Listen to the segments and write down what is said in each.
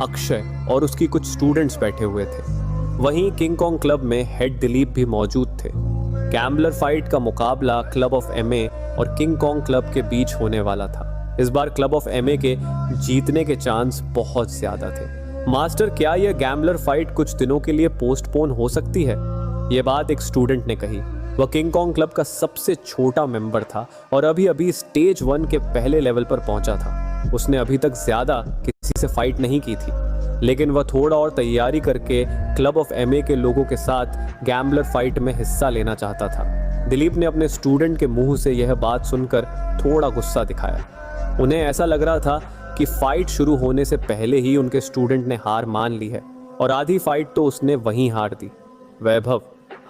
अक्षय और उसकी कुछ स्टूडेंट्स बैठे हुए थे। वहीं किंग कॉन्ग क्लब में हेड दिलीप भी मौजूद थे। गैम्बलर फाइट का मुकाबला क्लब ऑफ एमए और किंग कॉन्ग क्लब के बीच होने वाला था। इस बार क्लब ऑफ एमए के जीतने के चांस बहुत ज्यादा थे। मास्टर, क्या यह गैम्बलर फाइट कुछ दिनों के लिए पोस्टपोन हो सकती है? यह बात एक स्टूडेंट ने कही। वह किंग कॉन्ग क्लब का सबसे छोटा मेंबर था और अभी अभी स्टेज 1 के पहले लेवल पर पहुंचा था। उसने अभी तक ज्यादा किसी से फाइट नहीं की थी, लेकिन वह थोड़ा और तैयारी करके क्लब ऑफ एमए के लोगों के साथ गैम्बलर फाइट में हिस्सा लेना चाहता था। दिलीप ने अपने स्टूडेंट के मुंह से यह बात सुनकर थोड़ा गुस्सा दिखाया। उन्हें ऐसा लग रहा था कि फाइट शुरू होने से पहले ही उनके स्टूडेंट ने हार मान ली है और आधी फाइट तो उसने वहीं हार दी। वैभव,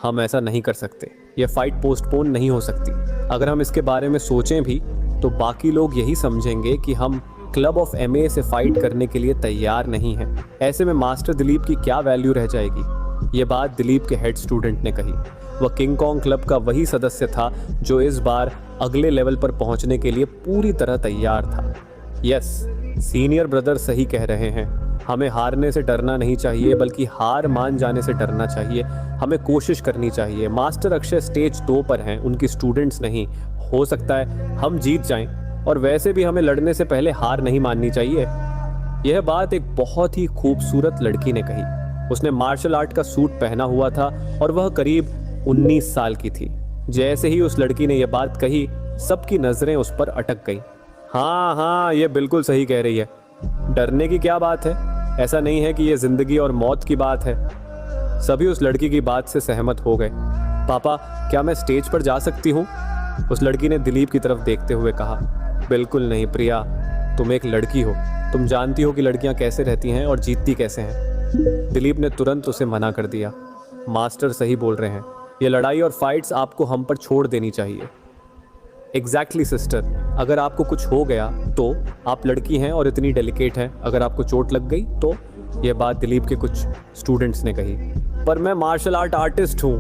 हम ऐसा नहीं कर सकते। यह फाइट पोस्टपोन नहीं हो सकती। अगर हम इसके बारे में सोचें भी तो बाकी लोग यही समझेंगे कि हम क्लब ऑफ एमए से फाइट करने के लिए तैयार नहीं हैं। ऐसे में मास्टर दिलीप की क्या वैल्यू रह जाएगी? ये बात दिलीप के हेड स्टूडेंट ने कही। वह किंग कॉन्ग क्लब का वही सदस्य था जो इस बार अगले लेवल पर पहुंचने के लिए पूरी तरह तैयार था। यस, सीनियर ब्रदर सही कह रहे हैं। हमें हारने से डरना नहीं चाहिए, बल्कि हार मान जाने से डरना चाहिए। हमें कोशिश करनी चाहिए। मास्टर अक्षय स्टेज 2 पर हैं, उनकी स्टूडेंट्स नहीं। हो सकता है हम जीत जाएं, और वैसे भी हमें लड़ने से पहले हार नहीं माननी चाहिए। यह बात एक बहुत ही खूबसूरत लड़की ने कही। उसने मार्शल आर्ट का सूट पहना हुआ था और वह करीब 19 साल की थी। जैसे ही उस लड़की ने यह बात कही, सबकी नजरें उस पर अटक गईं। हाँ, ये बिल्कुल सही कह रही है। डरने की क्या बात है? ऐसा नहीं है कि यह जिंदगी और मौत की बात है। सभी उस लड़की की बात से सहमत हो गए। पापा, क्या मैं स्टेज पर जा सकती हूँ? उस लड़की ने दिलीप की तरफ देखते हुए कहा। बिल्कुल नहीं प्रिया, तुम एक लड़की हो। तुम जानती हो कि लड़कियां कैसे रहती हैं और जीतती कैसे हैं। दिलीप ने तुरंत उसे मना कर दिया। मास्टर सही बोल रहे हैं। ये लड़ाई और फाइट्स आपको हम पर छोड़ देनी चाहिए। एग्जैक्टली सिस्टर, अगर आपको कुछ हो गया तो आप लड़की हैं और इतनी डेलिकेट हैं। अगर आपको चोट लग गई तो? यह बात दिलीप के कुछ स्टूडेंट्स ने कही। पर मैं मार्शल आर्ट आर्टिस्ट हूँ,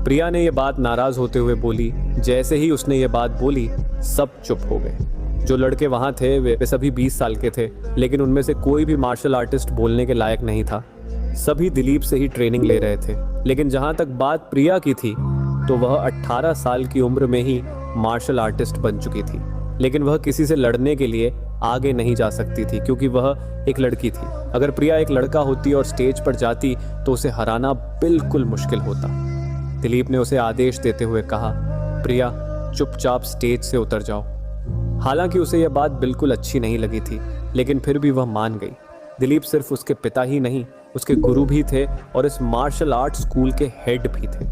प्रिया ने यह बात नाराज होते हुए बोली। जैसे ही उसने ये बात बोली, सब चुप हो गए। जो लड़के वहां थे वे सभी 20 साल के थे, लेकिन उनमें से कोई भी मार्शल आर्टिस्ट बोलने के लायक नहीं था। सभी दिलीप से ही ट्रेनिंग ले रहे थे। लेकिन जहां तक बात प्रिया की थी तो वह 18 साल की उम्र में ही मार्शल आर्टिस्ट बन चुकी थी। लेकिन वह किसी से लड़ने के लिए आगे नहीं जा सकती थी, क्योंकि वह एक लड़की थी। अगर प्रिया एक लड़का होती और स्टेज पर जाती तो उसे हराना बिल्कुल मुश्किल होता। दिलीप ने उसे आदेश देते हुए कहा, प्रिया, चुपचाप स्टेज से उतर जाओ। हालांकि उसे यह बात बिल्कुल अच्छी नहीं लगी थी, लेकिन फिर भी वह मान गई। दिलीप सिर्फ उसके पिता ही नहीं, उसके गुरु भी थे और इस मार्शल आर्ट स्कूल के हेड भी थे।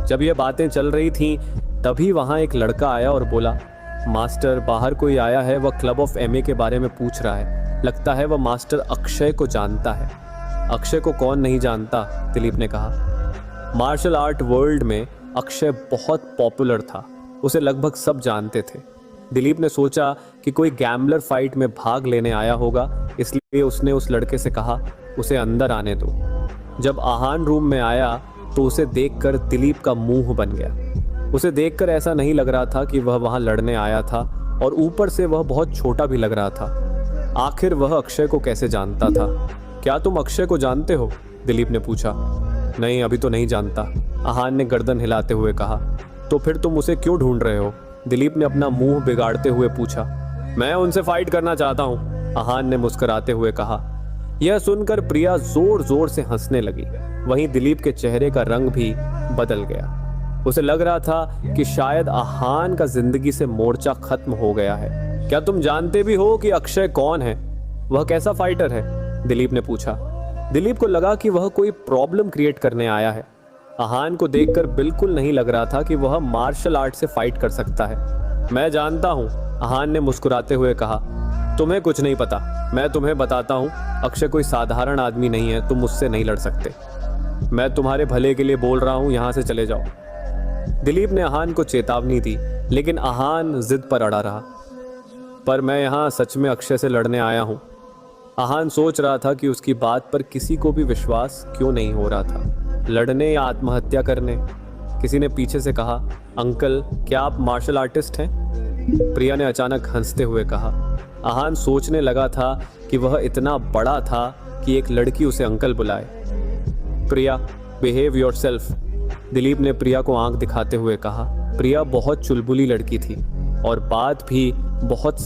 जब यह बातें चल रही थीं, तभी वहां एक लड़का आया और बोला, मास्टर, बाहर कोई आया है। वह क्लब ऑफ एमए के बारे में पूछ रहा है। लगता है वह मास्टर अक्षय को जानता है। अक्षय को कौन नहीं जानता? दिलीप ने कहा। मार्शल आर्ट वर्ल्ड में अक्षय बहुत पॉपुलर था। उसे लगभग सब जानते थे। दिलीप ने सोचा कि कोई गैम्बलर फाइट में भाग लेने आया होगा, इसलिए उसने उस लड़के से कहा, उसे अंदर आने दो। जब आहान रूम में आया तो उसे देखकर दिलीप का मुंह बन गया। उसे देखकर ऐसा नहीं लग रहा था कि वह वहां लड़ने आया था, और ऊपर से वह बहुत छोटा भी लग रहा था। आखिर वह अक्षय को कैसे जानता था? क्या तुम अक्षय को जानते हो? दिलीप ने पूछा। नहीं, अभी तो नहीं जानता, आहान ने गर्दन हिलाते हुए कहा। तो फिर तुम उसे क्यों ढूंढ रहे हो? दिलीप ने अपना मुंह बिगाड़ते हुए पूछा। मैं उनसे फाइट करना चाहता हूँ, आहान ने मुस्कुराते हुए कहा। यह सुनकर प्रिया जोर जोर से हंसने लगी। वहीं दिलीप के चेहरे का रंग भी बदल गया। उसे लग रहा था कि शायद आहान का जिंदगी से मोर्चा खत्म हो गया है। क्या तुम जानते भी हो कि अक्षय कौन है? वह कैसा फाइटर है? दिलीप ने पूछा। दिलीप को लगा कि वह कोई प्रॉब्लम क्रिएट करने आया है। आहान को देखकर बिल्कुल नहीं लग रहा था कि वह मार्शल आर्ट से फाइट कर सकता है। मैं जानता हूँ, आहान ने मुस्कुराते हुए कहा। तुम्हें कुछ नहीं पता, मैं तुम्हें बताता हूँ। अक्षय कोई साधारण आदमी नहीं है, तुम मुझसे नहीं लड़ सकते। मैं तुम्हारे भले के लिए बोल रहा हूँ, यहाँ से चले जाओ। दिलीप ने आहान को चेतावनी दी, लेकिन आहान जिद पर अड़ा रहा। पर मैं यहाँ सच में अक्षय से लड़ने आया हूँ। आहान सोच रहा था कि उसकी बात पर किसी को भी विश्वास क्यों नहीं हो रहा था। लड़ने या आत्महत्या करने? किसी ने पीछे से कहा, अंकल, क्या आप मार्शल आर्टिस्ट हैं? प्रिया ने अचानक हंसते हुए कहा। आहान सोचने लगा था कि वह इतना बड़ा था कि एक लड़की उसे अंकल बुलाए। प्रिया, बिहेव योरसेल्फ, दिलीप ने प्रिया को आंख दिखाते हुए कहा। प्रिया बहुत चुलबुली लड़की थी और बात भी बहुत